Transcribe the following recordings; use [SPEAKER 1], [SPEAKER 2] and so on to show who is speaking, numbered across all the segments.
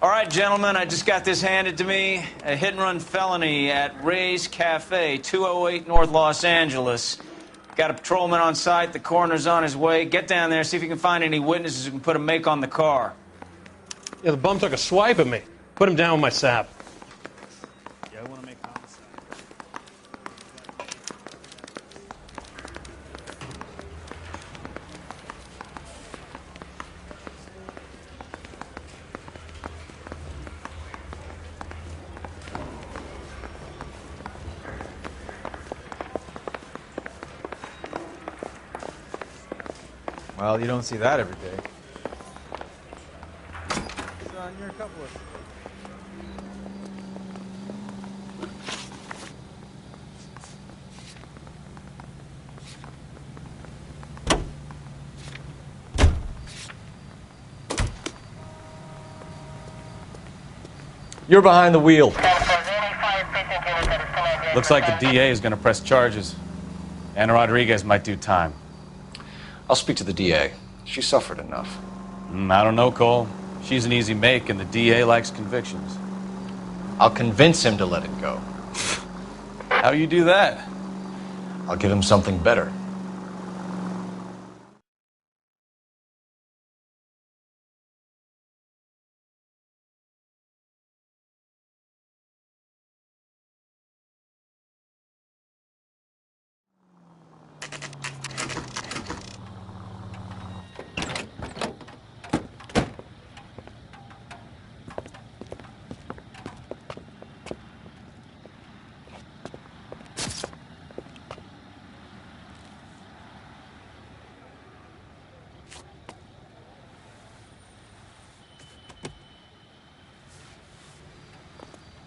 [SPEAKER 1] All right, gentlemen, I just got this handed to me. A hit-and-run felony at Ray's Cafe, 208 North Los Angeles. Got a patrolman on site. The coroner's on his way. Get down there, see if you can find any witnesses who can put a make on the car.
[SPEAKER 2] Yeah, the bum took a swipe at me. Put him down with my sap.
[SPEAKER 1] Yeah, I want to make homicide.
[SPEAKER 3] Well, you don't see that every day.
[SPEAKER 1] Son, you're a couple of...
[SPEAKER 3] You're behind the wheel.
[SPEAKER 4] Looks like the DA is going to press charges. Anna Rodriguez might do time.
[SPEAKER 5] I'll speak to the DA. She suffered enough.
[SPEAKER 4] I don't know, Cole. She's an easy make, and the DA likes convictions.
[SPEAKER 5] I'll convince him to let it go.
[SPEAKER 4] How do you do that?
[SPEAKER 5] I'll give him something better.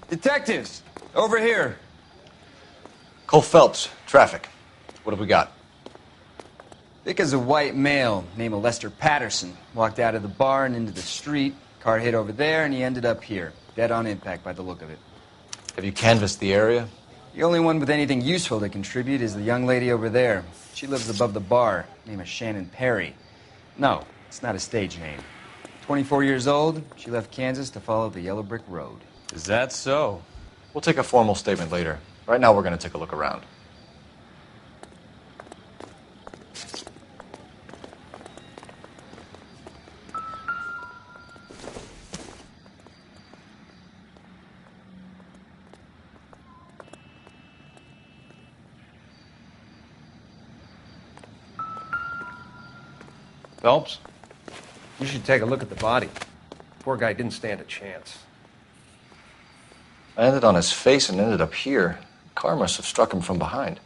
[SPEAKER 1] Detectives, over here.
[SPEAKER 5] Cole Phelps, traffic. What have we got?
[SPEAKER 1] Thick as a white male, name of Lester Patterson. Walked out of the bar and into the street. Car hit over there, and he ended up here. Dead on impact by the look of it.
[SPEAKER 5] Have you canvassed the area?
[SPEAKER 1] The only one with anything useful to contribute is the young lady over there. She lives above the bar. Name is Shannon Perry. No, it's not a stage name. 24 years old, she left Kansas to follow the Yellow Brick Road.
[SPEAKER 4] Is that so?
[SPEAKER 5] We'll take a formal statement later. Right now, we're going to take a look around.
[SPEAKER 2] Phelps, you should take a look at the body. Poor guy didn't stand a chance.
[SPEAKER 5] I landed on his face and ended up here. The car must have struck him from behind.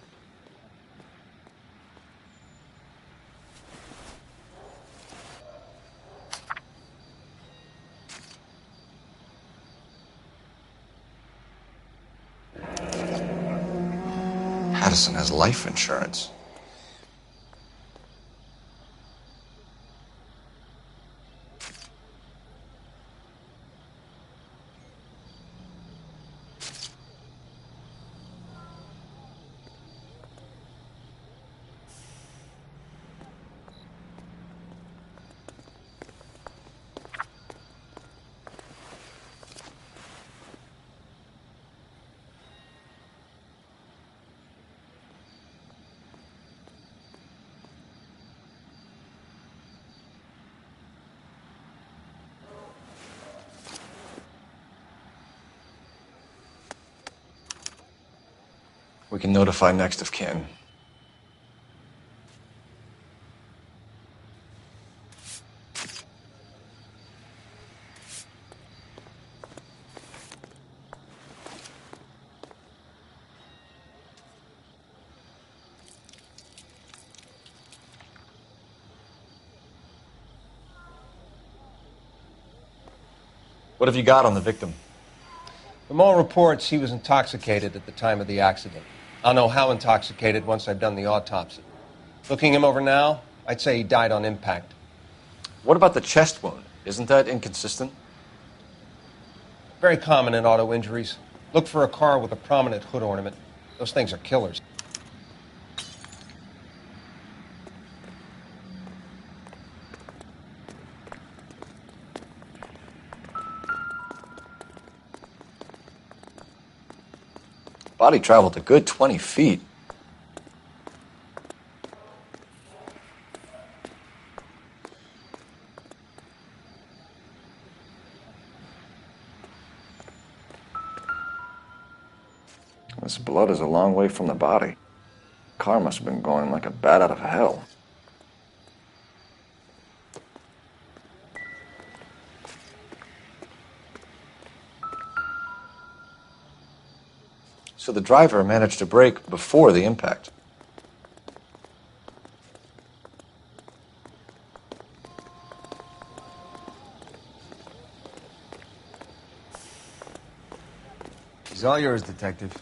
[SPEAKER 5] Patterson has life insurance. We can notify next of kin. What have you got on the victim?
[SPEAKER 2] From all reports, he was intoxicated at the time of the accident. I'll know how intoxicated once I've done the autopsy. Looking him over now, I'd say he died on impact.
[SPEAKER 5] What about the chest wound? Isn't that inconsistent?
[SPEAKER 2] Very common in auto injuries. Look for a car with a prominent hood ornament. Those things are killers.
[SPEAKER 5] Body traveled a good 20 feet. This blood is a long way from the body. Car must have been going like a bat out of hell. So the driver managed to brake before the impact.
[SPEAKER 3] He's all yours, Detective.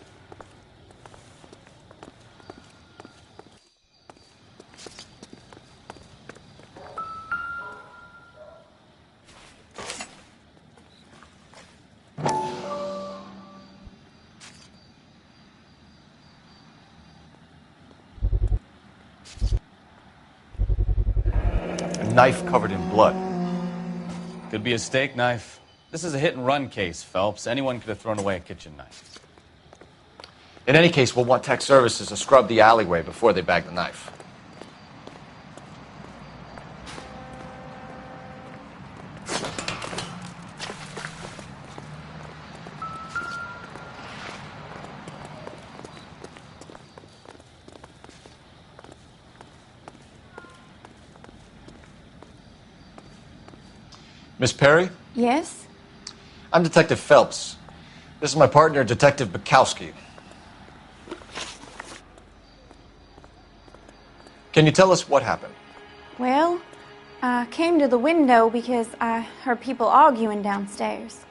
[SPEAKER 3] A knife covered in blood.
[SPEAKER 4] Could be a steak knife. This is a hit-and-run case, Phelps. Anyone could have thrown away a kitchen knife.
[SPEAKER 5] In any case, we'll want tech services to scrub the alleyway before they bag the knife. Miss Perry?
[SPEAKER 6] Yes?
[SPEAKER 5] I'm Detective Phelps. This is my partner, Detective Bukowski. Can you tell us what happened?
[SPEAKER 6] Well, I came to the window because I heard people arguing downstairs.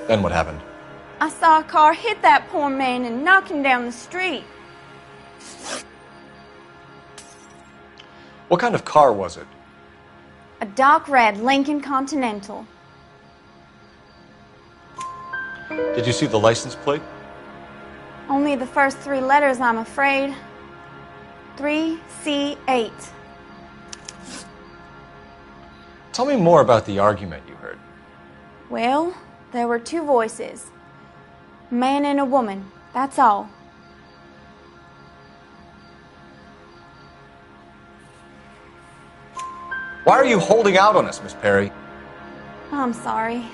[SPEAKER 5] Then what happened?
[SPEAKER 6] I saw a car hit that poor man and knock him down the street.
[SPEAKER 5] What kind of car was it?
[SPEAKER 6] A dark red Lincoln Continental.
[SPEAKER 5] Did you see the license plate?
[SPEAKER 6] Only the first three letters, I'm afraid. 3C8.
[SPEAKER 5] Tell me more about the argument you heard.
[SPEAKER 6] Well, there were two voices. A man and a woman, that's all.
[SPEAKER 5] Why are you holding out on us, Miss Perry?
[SPEAKER 6] I'm sorry.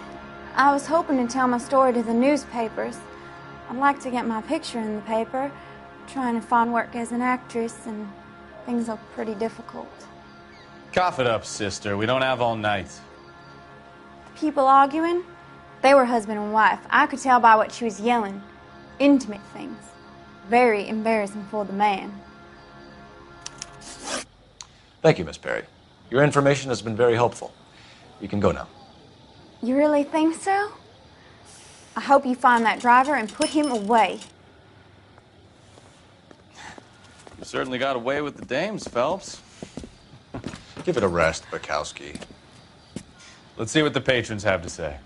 [SPEAKER 6] I was hoping to tell my story to the newspapers. I'd like to get my picture in the paper. Trying to find work as an actress, and things are pretty difficult.
[SPEAKER 4] Cough it up, sister. We don't have all night.
[SPEAKER 6] People arguing? They were husband and wife. I could tell by what she was yelling. Intimate things. Very embarrassing for the man.
[SPEAKER 5] Thank you, Miss Perry. Your information has been very helpful. You can go now.
[SPEAKER 6] You really think so? I hope you find that driver and put him away.
[SPEAKER 4] You certainly got away with the dames, Phelps.
[SPEAKER 5] Give it a rest, Bukowski.
[SPEAKER 4] Let's see what the patrons have to say.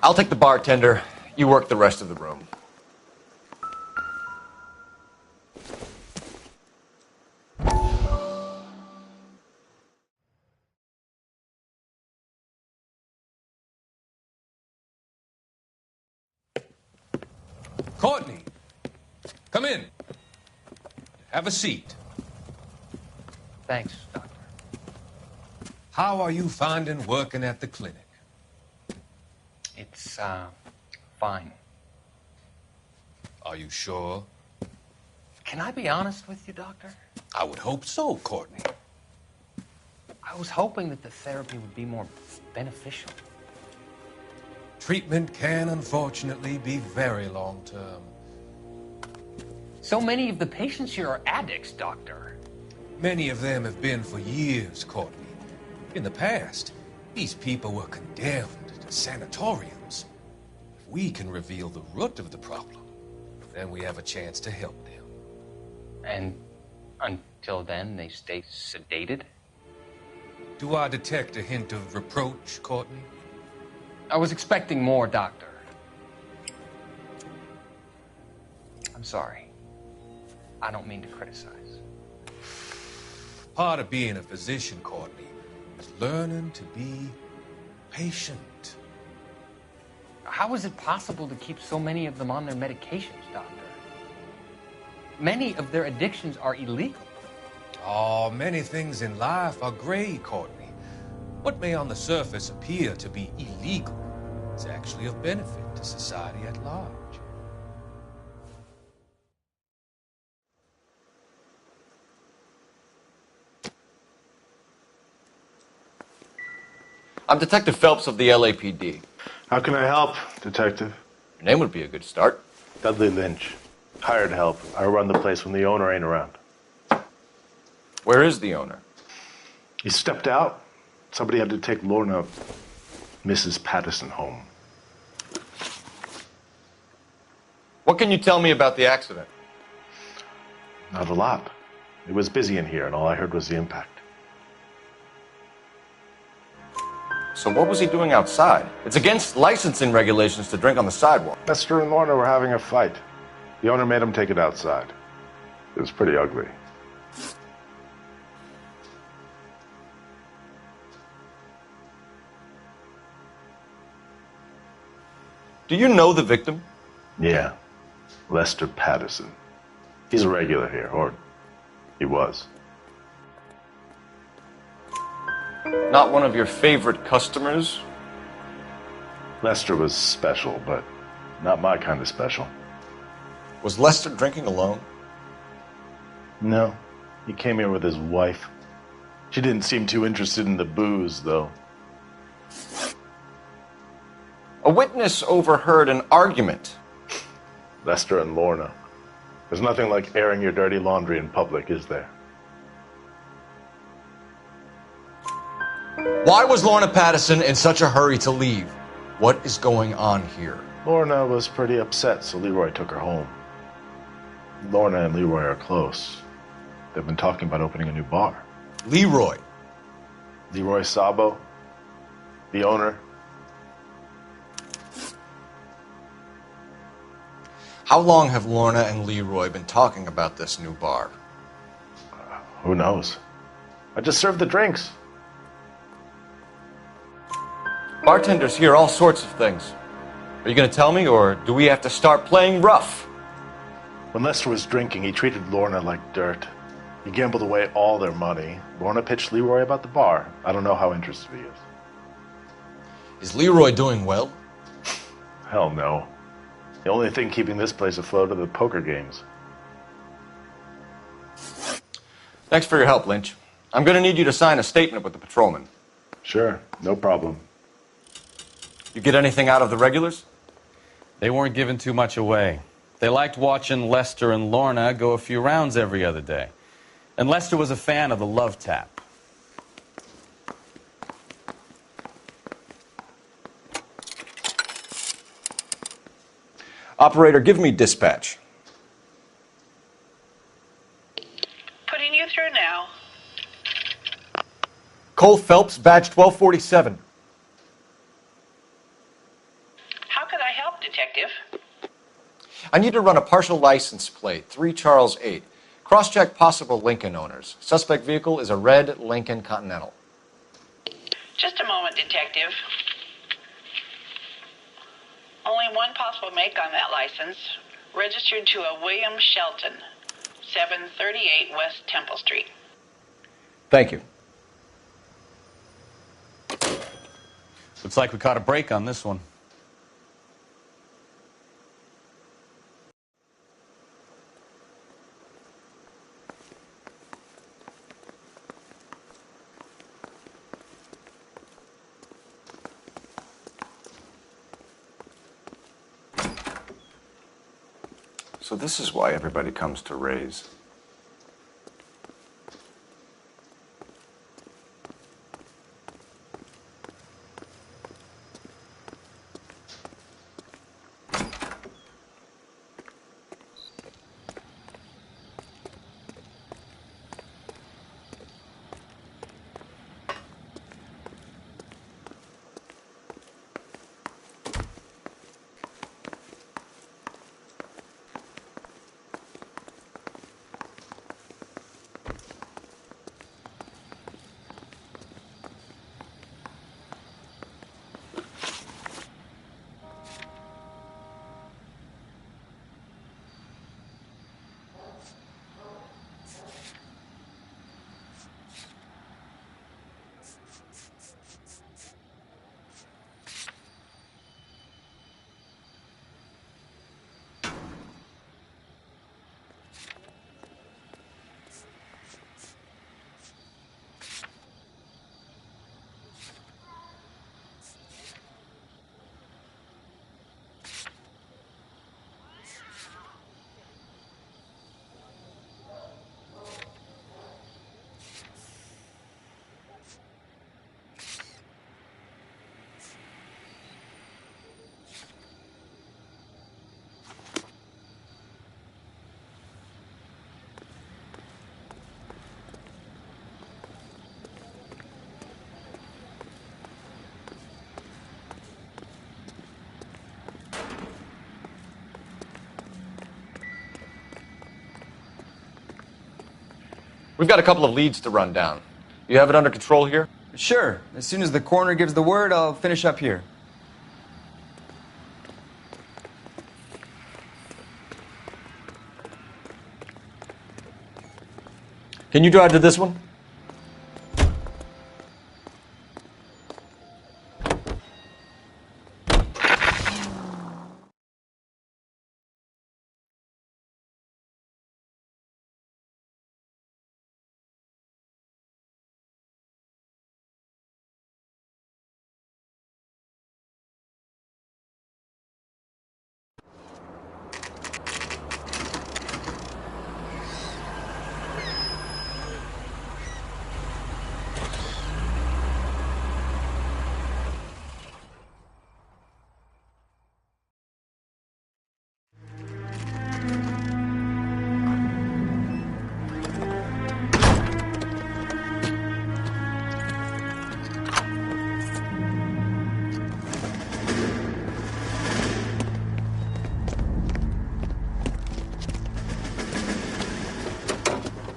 [SPEAKER 5] I'll take the bartender. You work the rest of the room.
[SPEAKER 7] Courtney, come in. Have a seat.
[SPEAKER 8] Thanks, Doctor.
[SPEAKER 7] How are you finding working at the clinic?
[SPEAKER 8] It's, fine.
[SPEAKER 7] Are you sure?
[SPEAKER 8] Can I be honest with you, Doctor?
[SPEAKER 7] I would hope so, Courtney.
[SPEAKER 8] I was hoping that the therapy would be more beneficial.
[SPEAKER 7] Treatment can, unfortunately, be very long-term.
[SPEAKER 8] So many of the patients here are addicts, Doctor.
[SPEAKER 7] Many of them have been for years, Courtney. In the past, these people were condemned to sanatoriums. If we can reveal the root of the problem, then we have a chance to help them.
[SPEAKER 8] And until then, they stay sedated?
[SPEAKER 7] Do I detect a hint of reproach, Courtney?
[SPEAKER 8] I was expecting more, Doctor. I'm sorry. I don't mean to criticize.
[SPEAKER 7] Part of being a physician, Courtney, is learning to be patient.
[SPEAKER 8] How is it possible to keep so many of them on their medications, Doctor? Many of their addictions are illegal.
[SPEAKER 7] Oh, many things in life are gray, Courtney. What may on the surface appear to be illegal is actually of benefit to society at large.
[SPEAKER 9] I'm Detective Phelps of the LAPD.
[SPEAKER 10] How can I help, Detective?
[SPEAKER 9] Your name would be a good start.
[SPEAKER 10] Dudley Lynch. Hired help. I run the place when the owner ain't around.
[SPEAKER 9] Where is the owner?
[SPEAKER 10] He stepped out. Somebody had to take Lorna, Mrs. Patterson, home.
[SPEAKER 9] What can you tell me about the accident?
[SPEAKER 10] Not a lot. It was busy in here, and all I heard was the impact.
[SPEAKER 9] So what was he doing outside? It's against licensing regulations to drink on the sidewalk.
[SPEAKER 10] Lester and Lorna were having a fight. The owner made him take it outside. It was pretty ugly.
[SPEAKER 9] Do you know the victim?
[SPEAKER 10] Yeah. Lester Patterson. He's a regular here, or he was.
[SPEAKER 9] Not one of your favorite customers?
[SPEAKER 10] Lester was special, but not my kind of special.
[SPEAKER 9] Was Lester drinking alone?
[SPEAKER 10] No. He came here with his wife. She didn't seem too interested in the booze, though.
[SPEAKER 9] A witness overheard an argument.
[SPEAKER 10] Lester and Lorna. There's nothing like airing your dirty laundry in public, is there?
[SPEAKER 9] Why was Lorna Patterson in such a hurry to leave? What is going on here?
[SPEAKER 10] Lorna was pretty upset, so Leroy took her home. Lorna and Leroy are close. They've been talking about opening a new bar.
[SPEAKER 9] Leroy?
[SPEAKER 10] Leroy Sabo, the owner.
[SPEAKER 9] How long have Lorna and Leroy been talking about this new bar?
[SPEAKER 10] Who knows? I just served the drinks.
[SPEAKER 9] Bartenders hear all sorts of things. Are you going to tell me, or do we have to start playing rough?
[SPEAKER 10] When Lester was drinking, he treated Lorna like dirt. He gambled away all their money. Lorna pitched Leroy about the bar. I don't know how interested he is.
[SPEAKER 9] Is Leroy doing well?
[SPEAKER 10] Hell no. The only thing keeping this place afloat are the poker games.
[SPEAKER 9] Thanks for your help, Lynch. I'm going to need you to sign a statement with the patrolman.
[SPEAKER 10] Sure, no problem.
[SPEAKER 4] You get anything out of the regulars? They weren't giving too much away. They liked watching Lester and Lorna go a few rounds every other day. And Lester was a fan of the love tap.
[SPEAKER 9] Operator, give me dispatch.
[SPEAKER 11] Putting you through now.
[SPEAKER 9] Cole Phelps, badge 1247.
[SPEAKER 11] How could I help, Detective?
[SPEAKER 9] I need to run a partial license plate, 3 Charles 8. Cross-check possible Lincoln owners. Suspect vehicle is a red Lincoln Continental.
[SPEAKER 11] Just a moment, Detective. Only one possible make on that license. Registered to a William Shelton, 738 West Temple Street.
[SPEAKER 9] Thank you.
[SPEAKER 4] Looks like we caught a break on this one.
[SPEAKER 5] So this is why everybody comes to Ray's.
[SPEAKER 9] We've got a couple of leads to run down. You have it under control here?
[SPEAKER 3] Sure. As soon as the coroner gives the word, I'll finish up here.
[SPEAKER 9] Can you drive to this one?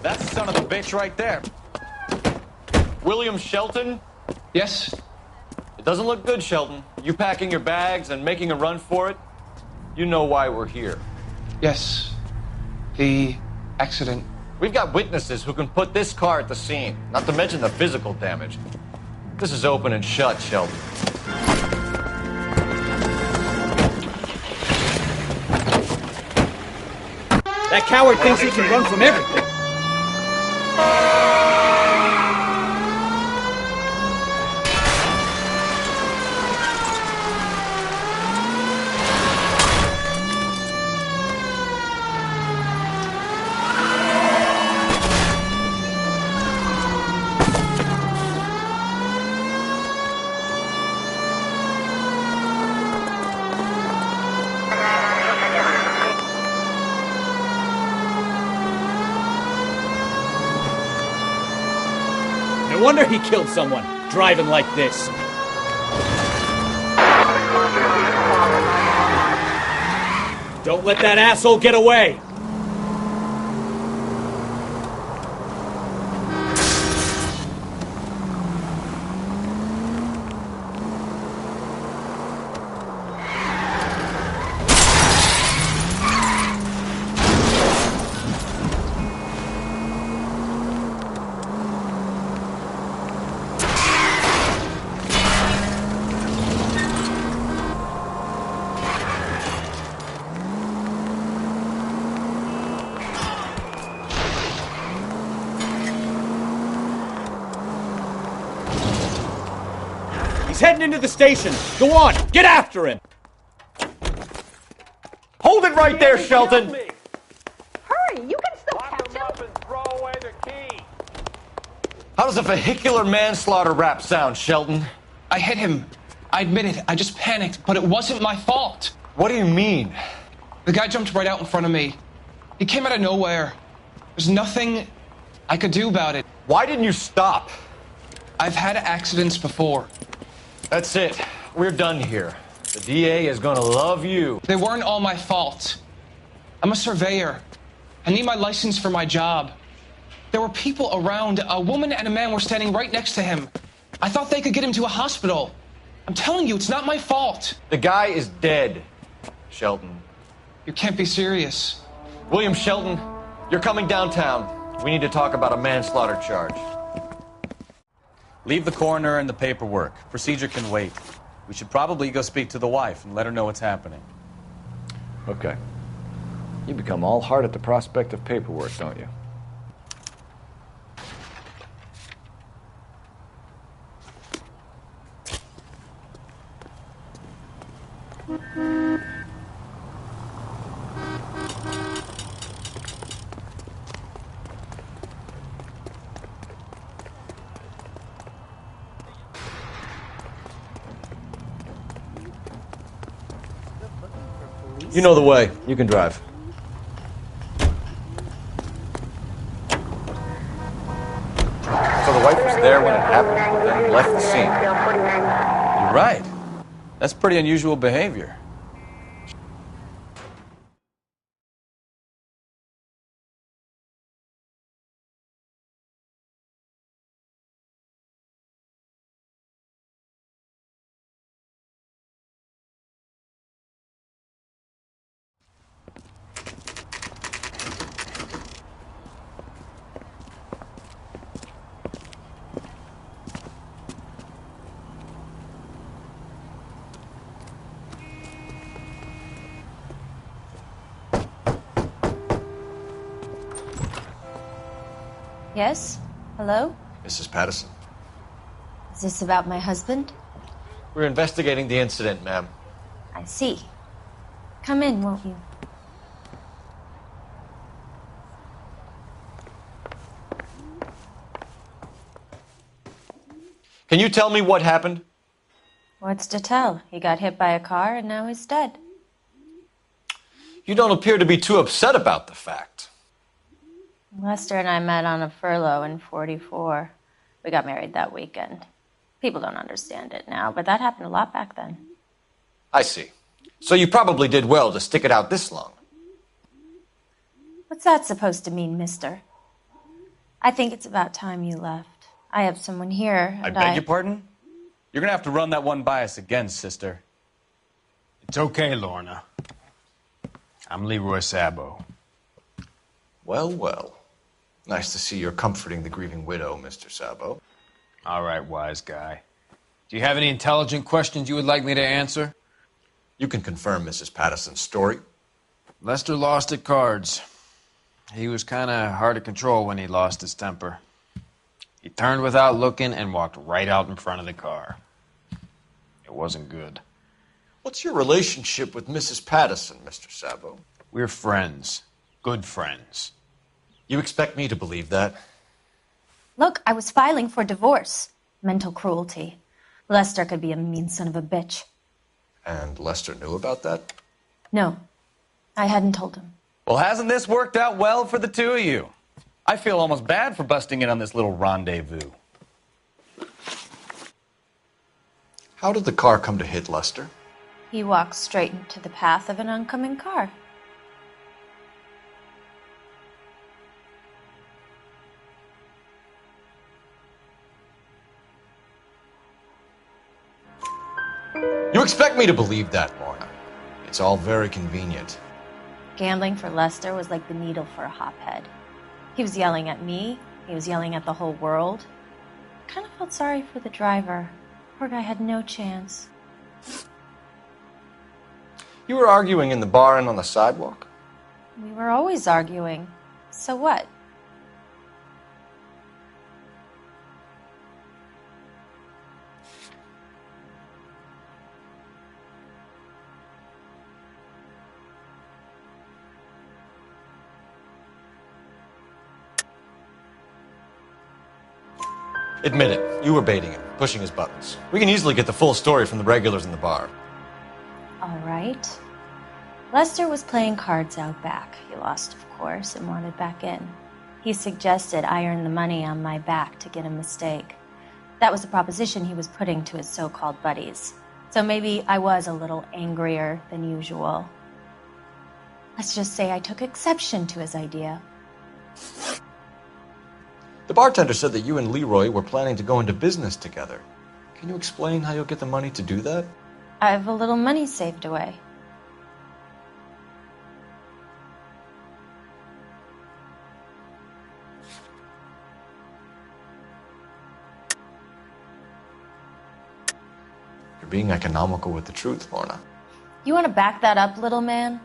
[SPEAKER 4] That son of a bitch right there.
[SPEAKER 9] William Shelton?
[SPEAKER 8] Yes?
[SPEAKER 9] It doesn't look good, Shelton. You packing your bags and making a run for it? You know why we're here.
[SPEAKER 8] Yes. The accident.
[SPEAKER 9] We've got witnesses who can put this car at the scene, not to mention the physical damage. This is open and shut, Shelton.
[SPEAKER 12] That coward thinks he can run from everything. No wonder he killed someone, driving like this. Don't let that asshole get away! He's heading into the station. Go on, get after him.
[SPEAKER 9] Hold it right there, Shelton!
[SPEAKER 11] Hurry, you can still catch him.
[SPEAKER 13] Up and throw away the key.
[SPEAKER 9] How does a vehicular manslaughter rap sound, Shelton?
[SPEAKER 8] I hit him. I admit it. I just panicked, but it wasn't my fault.
[SPEAKER 9] What do you mean?
[SPEAKER 8] The guy jumped right out in front of me. He came out of nowhere. There's nothing I could do about it.
[SPEAKER 9] Why didn't you stop?
[SPEAKER 8] I've had accidents before.
[SPEAKER 9] That's it. We're done here. The DA is gonna love you.
[SPEAKER 8] They weren't all my fault. I'm a surveyor. I need my license for my job. There were people around. A woman and a man were standing right next to him. I thought they could get him to a hospital. I'm telling you, it's not my fault.
[SPEAKER 9] The guy is dead, Shelton.
[SPEAKER 8] You can't be serious.
[SPEAKER 9] William Shelton, you're coming downtown. We need to talk about a manslaughter charge.
[SPEAKER 4] Leave the coroner and the paperwork. Procedure can wait. We should probably go speak to the wife and let her know what's happening.
[SPEAKER 5] Okay. You become all heart at the prospect of paperwork, don't you?
[SPEAKER 9] You know the way. You can drive. So the wife was there when it happened, then left the scene.
[SPEAKER 4] You're right. That's pretty unusual behavior.
[SPEAKER 14] Yes? Hello?
[SPEAKER 9] Mrs. Patterson.
[SPEAKER 14] Is this about my husband?
[SPEAKER 9] We're investigating the incident, ma'am.
[SPEAKER 14] I see. Come in, won't you?
[SPEAKER 9] Can you tell me what happened?
[SPEAKER 14] What's to tell? He got hit by a car and now he's dead.
[SPEAKER 9] You don't appear to be too upset about the fact.
[SPEAKER 14] Lester and I met on a furlough in 44. We got married that weekend. People don't understand it now, but that happened a lot back then.
[SPEAKER 9] I see. So you probably did well to stick it out this long.
[SPEAKER 14] What's that supposed to mean, mister? I think it's about time you left. I have someone here,
[SPEAKER 4] I
[SPEAKER 14] and
[SPEAKER 4] beg your pardon? You're gonna have to run that one by us again, sister.
[SPEAKER 12] It's okay, Lorna. I'm Leroy Sabo.
[SPEAKER 9] Well, well. Nice to see you're comforting the grieving widow, Mr. Sabo.
[SPEAKER 12] All right, wise guy. Do you have any intelligent questions you would like me to answer?
[SPEAKER 9] You can confirm Mrs. Patterson's story.
[SPEAKER 12] Lester lost at cards. He was kind of hard to control when he lost his temper. He turned without looking and walked right out in front of the car. It wasn't good.
[SPEAKER 9] What's your relationship with Mrs. Patterson, Mr. Sabo?
[SPEAKER 12] We're friends. Good friends.
[SPEAKER 9] You expect me to believe that?
[SPEAKER 14] Look, I was filing for divorce. Mental cruelty. Lester could be a mean son of a bitch.
[SPEAKER 9] And Lester knew about that?
[SPEAKER 14] No, I hadn't told him.
[SPEAKER 4] Well, hasn't this worked out well for the two of you? I feel almost bad for busting in on this little rendezvous.
[SPEAKER 9] How did the car come to hit Lester?
[SPEAKER 14] He walked straight into the path of an oncoming car.
[SPEAKER 9] You expect me to believe that, Lorna. It's all very convenient.
[SPEAKER 14] Gambling for Lester was like the needle for a hophead. He was yelling at me. He was yelling at the whole world. I kind of felt sorry for the driver. Poor guy had no chance.
[SPEAKER 9] You were arguing in the bar and on the sidewalk?
[SPEAKER 14] We were always arguing. So what?
[SPEAKER 9] Admit it, you were baiting him, pushing his buttons. We can easily get the full story from the regulars in the bar.
[SPEAKER 14] All right. Lester was playing cards out back. He lost, of course, and wanted back in. He suggested I earn the money on my back to get a mistake. That was the proposition he was putting to his so-called buddies. So maybe I was a little angrier than usual. Let's just say I took exception to his idea.
[SPEAKER 9] The bartender said that you and Leroy were planning to go into business together. Can you explain how you'll get the money to do that?
[SPEAKER 14] I have a little money saved away.
[SPEAKER 9] You're being economical with the truth, Lorna.
[SPEAKER 14] You want to back that up, little man?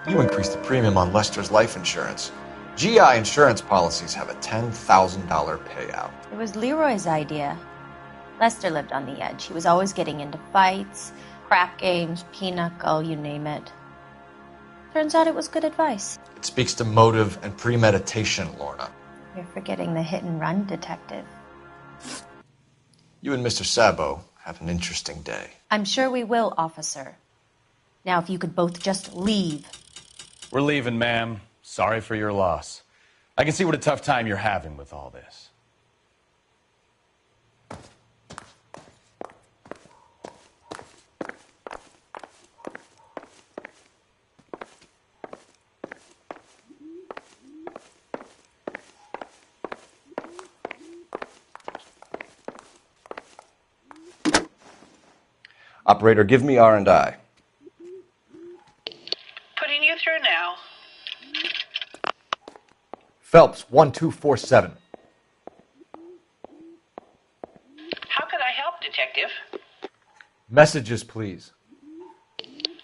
[SPEAKER 9] You increased the premium on Lester's life insurance. GI insurance policies have a $10,000 payout.
[SPEAKER 14] It was Leroy's idea. Lester lived on the edge. He was always getting into fights, crap games, pinochle, you name it. Turns out it was good advice.
[SPEAKER 9] It speaks to motive and premeditation, Lorna.
[SPEAKER 14] You're forgetting the hit-and-run detective.
[SPEAKER 9] You and Mr. Sabo have an interesting day.
[SPEAKER 14] I'm sure we will, officer. Now, if you could both just leave.
[SPEAKER 4] We're leaving, ma'am. Sorry for your loss. I can see what a tough time you're having with all this.
[SPEAKER 5] Operator, give me R&I.
[SPEAKER 11] Putting you through now.
[SPEAKER 9] Phelps, 1247.
[SPEAKER 11] How could I help, Detective?
[SPEAKER 9] Messages, please.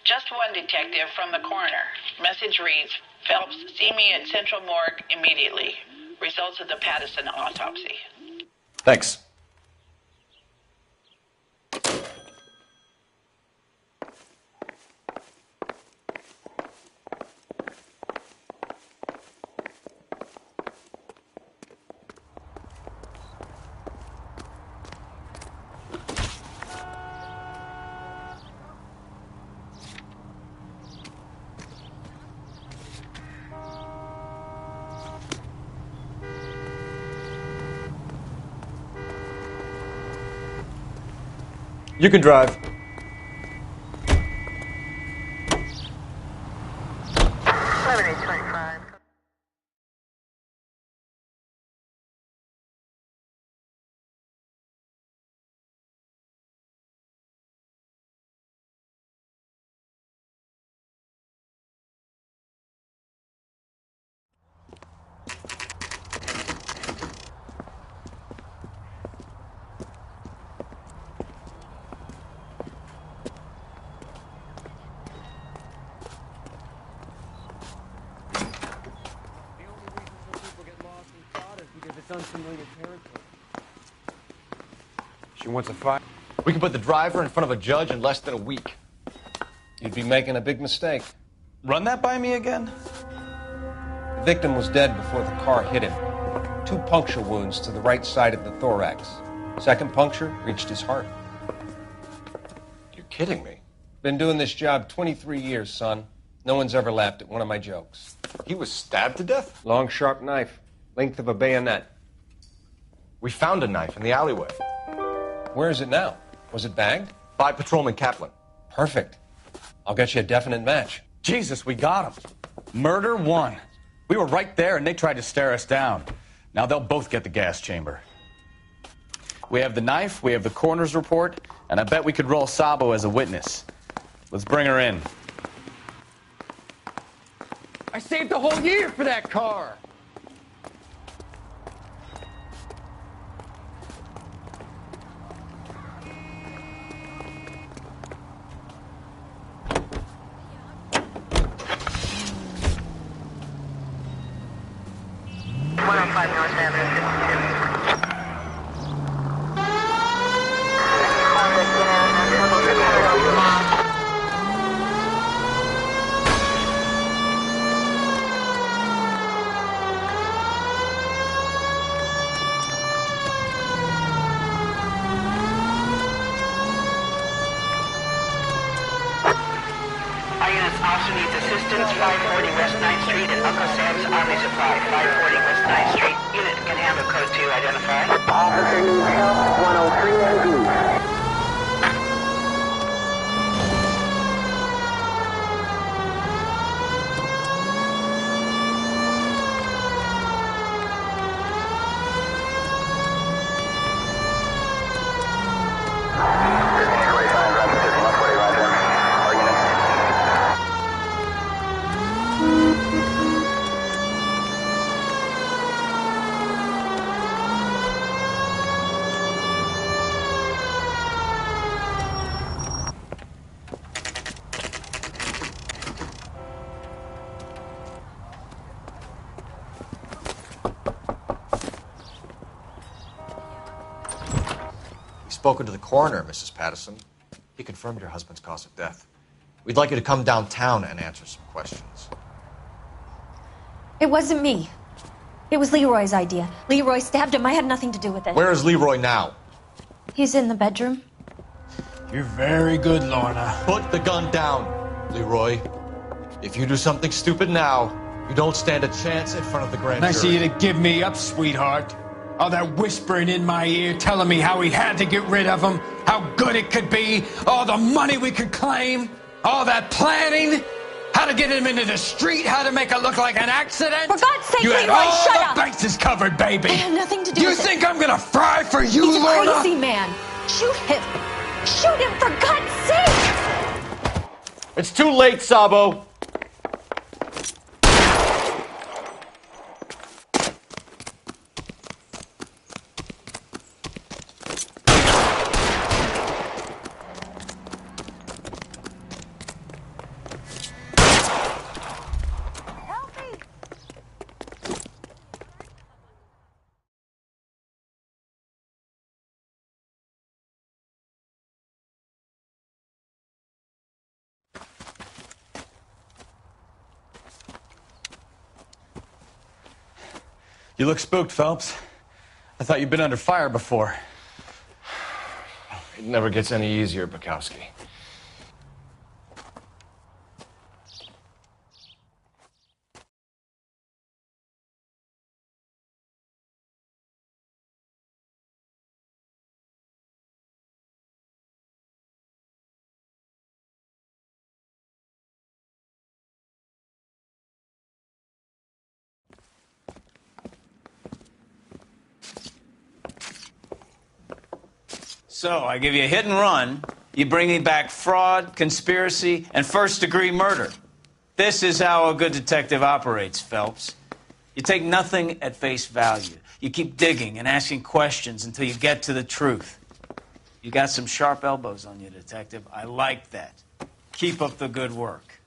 [SPEAKER 11] Just one detective from the coroner. Message reads, Phelps, see me at Central Morgue immediately. Results of the Patterson autopsy.
[SPEAKER 9] Thanks. You can drive.
[SPEAKER 2] Unfamiliar territory. She wants a fight.
[SPEAKER 9] We can put the driver in front of a judge in less than a week.
[SPEAKER 2] You'd be making a big mistake.
[SPEAKER 4] Run that by me again?
[SPEAKER 2] The victim was dead before the car hit him. 2 puncture wounds to the right side of the thorax. Second puncture reached his heart.
[SPEAKER 9] You're kidding me.
[SPEAKER 2] Been doing this job 23 years, son. No one's ever laughed at one of my jokes.
[SPEAKER 9] He was stabbed to death?
[SPEAKER 2] Long, sharp knife. Length of a bayonet.
[SPEAKER 9] We found a knife in the alleyway.
[SPEAKER 2] Where is it now? Was it bagged?
[SPEAKER 9] By Patrolman Kaplan.
[SPEAKER 2] Perfect. I'll get you a definite match.
[SPEAKER 4] Jesus, we got him. Murder 1. We were right there and they tried to stare us down. Now they'll both get the gas chamber. We have the knife, we have the coroner's report, and I bet we could roll Sabo as a witness. Let's bring her in.
[SPEAKER 15] I saved a whole year for that car.
[SPEAKER 11] Officer needs assistance, 540 West 9th Street and Uncle Sam's Army Supply, 540 West 9th Street. Unit can handle code 2, identify.
[SPEAKER 16] Officer needs help, 103 ND.
[SPEAKER 9] Spoken to the coroner, Mrs. Patterson. He confirmed your husband's cause of death. We'd like you to come downtown and answer some questions.
[SPEAKER 14] It wasn't me. It was Leroy's idea. Leroy stabbed him. I had nothing to do with it.
[SPEAKER 9] Where is Leroy now?
[SPEAKER 14] He's in the bedroom.
[SPEAKER 12] You're very good, Lorna.
[SPEAKER 9] Put the gun down, Leroy. If you do something stupid now, you don't stand a chance in front of the grand jury.
[SPEAKER 12] Nice of you to give me up, sweetheart. All that whispering in my ear, telling me how we had to get rid of him, how good it could be, all the money we could claim, all that planning, how to get him into the street, how to make it look like an accident.
[SPEAKER 14] For God's sake,
[SPEAKER 12] you had
[SPEAKER 14] Leroy,
[SPEAKER 12] all
[SPEAKER 14] shut
[SPEAKER 12] the
[SPEAKER 14] up!
[SPEAKER 12] bases covered, baby.
[SPEAKER 14] I had nothing to do
[SPEAKER 12] You
[SPEAKER 14] with it.
[SPEAKER 12] think I'm gonna fry for you,
[SPEAKER 14] He's a
[SPEAKER 12] Lorna?
[SPEAKER 14] crazy man. Shoot him. Shoot him, for God's sake!
[SPEAKER 9] It's too late, Sabo.
[SPEAKER 4] You look spooked, Phelps. I thought you'd been under fire before.
[SPEAKER 9] It never gets any easier, Bukowski.
[SPEAKER 1] So, I give you a hit and run. You bring me back fraud, conspiracy, and first-degree murder. This is how a good detective operates, Phelps. You take nothing at face value. You keep digging and asking questions until you get to the truth. You got some sharp elbows on you, detective. I like that. Keep up the good work.